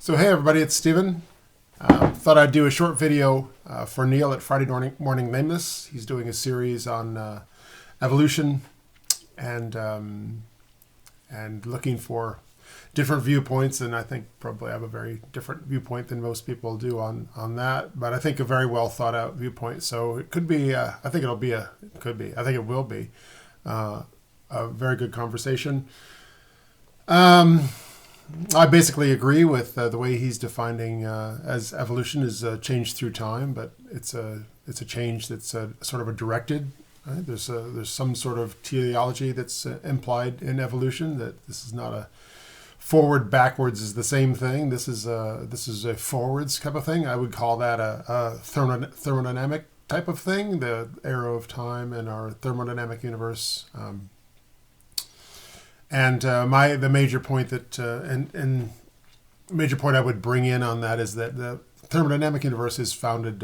So hey everybody, it's Steven. Thought I'd do a short video for Neal at Friday Morning Lameness. He's doing a series on evolution and looking for different viewpoints, and I think probably I have a very different viewpoint than most people do on that, but I think a very well thought out viewpoint. So it could be, I think it will be a very good conversation. I basically agree with the way he's defining as evolution is change through time, but it's a change that's sort of a directed. Right? There's some sort of teleology that's implied in evolution, that this is not a forward backwards is the same thing. This is a forwards type of thing. I would call that a thermodynamic type of thing, the arrow of time in our thermodynamic universe. The major point I would bring in on that is that the thermodynamic universe is founded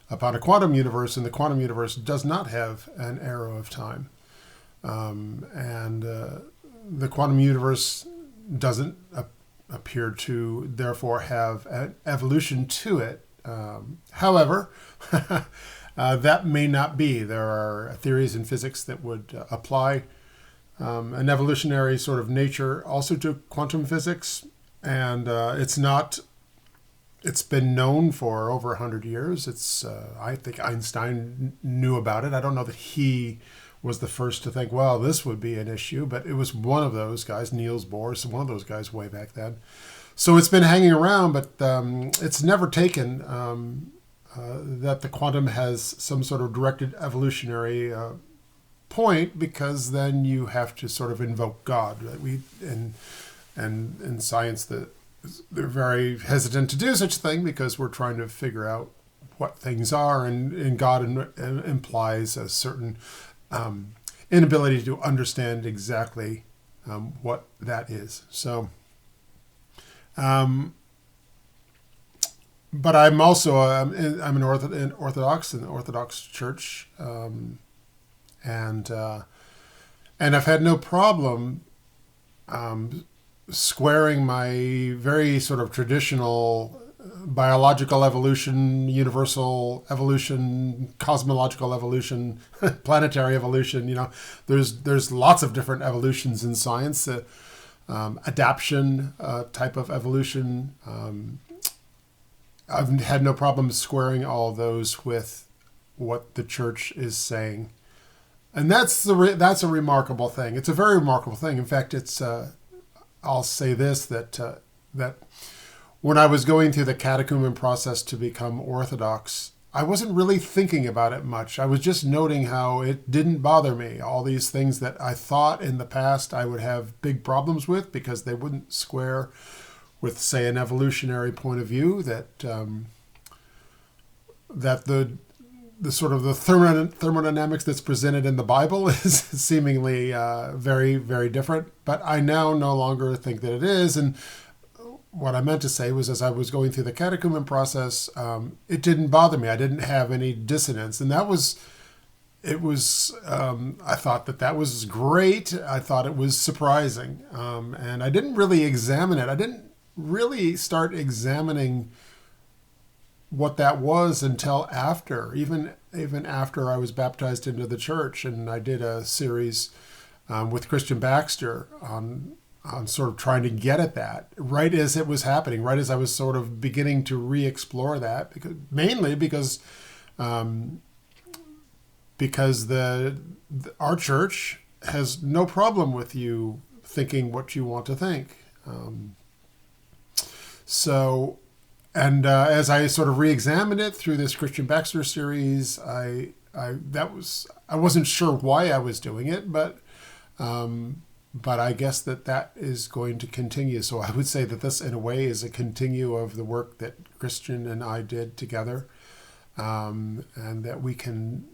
upon a quantum universe, and the quantum universe does not have an arrow of time. The quantum universe doesn't appear to therefore have an evolution to it. However, that may not be. There are theories in physics that would apply an evolutionary sort of nature also to quantum physics, and it's been known for over 100 years. I think Einstein knew about it. I don't know that he was the first to think, well, this would be an issue, but it was one of those guys, Niels Bohr, one of those guys way back then. So it's been hanging around, but it's never taken that the quantum has some sort of directed evolutionary point, because then you have to sort of invoke God. Right? In science, they're very hesitant to do such a thing because we're trying to figure out what things are, and God implies a certain inability to understand exactly what that is. So, but I'm also I'm an Orthodox in the Orthodox Church. And I've had no problem squaring my very sort of traditional biological evolution, universal evolution, cosmological evolution, planetary evolution. You know, there's lots of different evolutions in science. Adaption type of evolution. I've had no problem squaring all those with what the church is saying. And that's a remarkable thing. It's a very remarkable thing. In fact, I'll say this, that when I was going through the catechumen process to become Orthodox, I wasn't really thinking about it much. I was just noting how it didn't bother me. All these things that I thought in the past I would have big problems with because they wouldn't square with, say, an evolutionary point of view, that the sort of the thermodynamics that's presented in the Bible is seemingly very, very different. But I now no longer think that it is. And what I meant to say was, as I was going through the catechumen process, it didn't bother me. I didn't have any dissonance. And I thought that was great. I thought it was surprising. And I didn't really examine it. I didn't really start examining what that was until after, even after I was baptized into the church, and I did a series with Christian Baxter on sort of trying to get at that right as it was happening, right as I was sort of beginning to re-explore that, mainly because our church has no problem with you thinking what you want to think. As I sort of re-examined it through this Christian Baxter series, I wasn't sure why I was doing it, but I guess that is going to continue. So I would say that this, in a way, is a continue of the work that Christian and I did together, and that we can,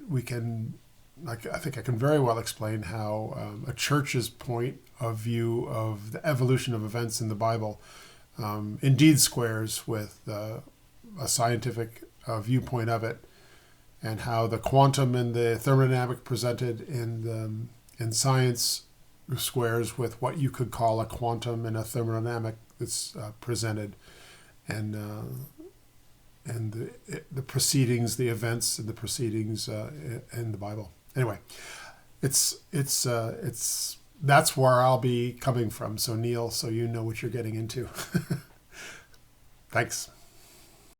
like, I think I can very well explain how a church's point of view of the evolution of events in the Bible indeed squares with a scientific viewpoint of it, and how the quantum and the thermodynamic presented in science squares with what you could call a quantum and a thermodynamic that's presented and the proceedings, the events, and the proceedings in the Bible. Anyway, it's that's where I'll be coming from. So Neal, so you know what you're getting into. Thanks.